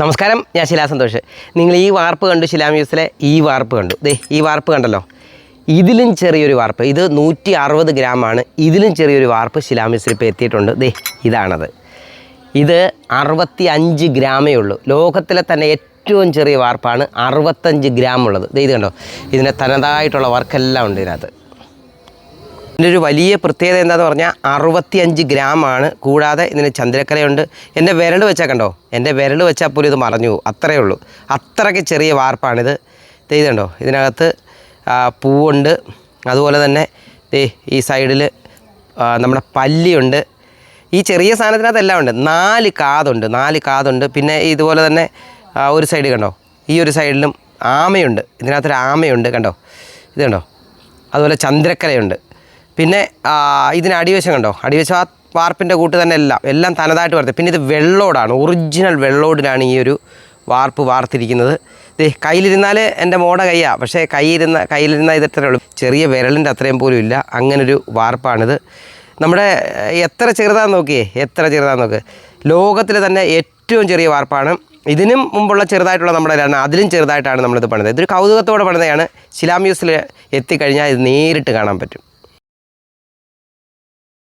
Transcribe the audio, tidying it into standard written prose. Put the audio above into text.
നമസ്കാരം, ഞാൻ ശിലാസന്തോഷ്. നിങ്ങൾ ഈ വാർപ്പ് കണ്ടു, ശിലാമ്യൂസിലെ ഈ വാർപ്പ് കണ്ടു. ദേ ഈ വാർപ്പ് കണ്ടല്ലോ, ഇതിലും ചെറിയൊരു വാർപ്പ്, ഇത് 160 ഗ്രാമാണ്. ഇതിലും ചെറിയൊരു വാർപ്പ് ശിലാമ്യൂസിൽ ഇപ്പോൾ എത്തിയിട്ടുണ്ട്. ദേ ഇതാണത്. ഇത് 65 ഗ്രാമേ ഉള്ളൂ. ലോകത്തിലെ തന്നെ ഏറ്റവും ചെറിയ വാർപ്പാണ് 65 ഗ്രാം ഉള്ളത്. ദേ ഇത് കണ്ടോ, ഇതിൻ്റെ തനതായിട്ടുള്ള വർക്കെല്ലാം ഉണ്ട് ഇതിനകത്ത്. ഇതിൻ്റെ ഒരു വലിയ പ്രത്യേകത എന്താണെന്ന് പറഞ്ഞാൽ 65 ഗ്രാമാണ്. കൂടാതെ ഇതിന് ചന്ദ്രക്കലയുണ്ട്. എൻ്റെ വിരൽ വെച്ചാൽ കണ്ടോ, എൻ്റെ വിരൽ വെച്ചാൽ പോലും ഇത് മറഞ്ഞു പോകും, അത്രയേ ഉള്ളൂ. അത്രയ്ക്ക് ചെറിയ വാർപ്പാണിത്. ഇത് കണ്ടോ, ഇതിനകത്ത് പൂവുണ്ട്. അതുപോലെ തന്നെ ഈ സൈഡിൽ നമ്മുടെ പല്ലിയുണ്ട്. ഈ ചെറിയ സാധനത്തിനകത്ത് എല്ലാം ഉണ്ട്. 4 കാതുണ്ട്. പിന്നെ ഇതുപോലെ തന്നെ ഒരു സൈഡ് കണ്ടോ, ഈ ഒരു സൈഡിലും ആമയുണ്ട്. ഇതിനകത്തൊരു ആമയുണ്ട് കണ്ടോ, ഇത് കണ്ടോ. അതുപോലെ ചന്ദ്രക്കലയുണ്ട്. പിന്നെ ഇതിന് അടിവശം കണ്ടോ, അടിവശം ആ വാർപ്പിൻ്റെ കൂട്ട് തന്നെ എല്ലാം തനതായിട്ട് വാർത്തത്. പിന്നെ ഇത് വെള്ളോടാണ്, ഒറിജിനൽ വെള്ളോടിനാണ് ഈ ഒരു വാർപ്പ് വാർത്തിരിക്കുന്നത്. ഇത് കയ്യിലിരുന്നാൽ എൻ്റെ മോടെ കയ്യാണ്, പക്ഷേ കയ്യിലിരുന്നാൽ ഇതത്രേ ഉള്ളൂ. ചെറിയ വിരലിൻ്റെ അത്രയും പോലും ഇല്ല. അങ്ങനൊരു വാർപ്പാണിത്. നമ്മുടെ എത്ര ചെറുതാണെന്ന് നോക്കിയേ, എത്ര ചെറുതാണെന്ന് നോക്ക്. ലോകത്തിൽ തന്നെ ഏറ്റവും ചെറിയ വാർപ്പാണ്. ഇതിനും മുമ്പുള്ള ചെറുതായിട്ടുള്ള നമ്മുടെ അതിലും ചെറുതായിട്ടാണ് നമ്മളിത് പണിത്. ഇതൊരു കൗതുകത്തോടെ പണിതയാണ്. ശിലാമ്യൂസിൽ എത്തിക്കഴിഞ്ഞാൽ ഇത് നേരിട്ട് കാണാൻ പറ്റും.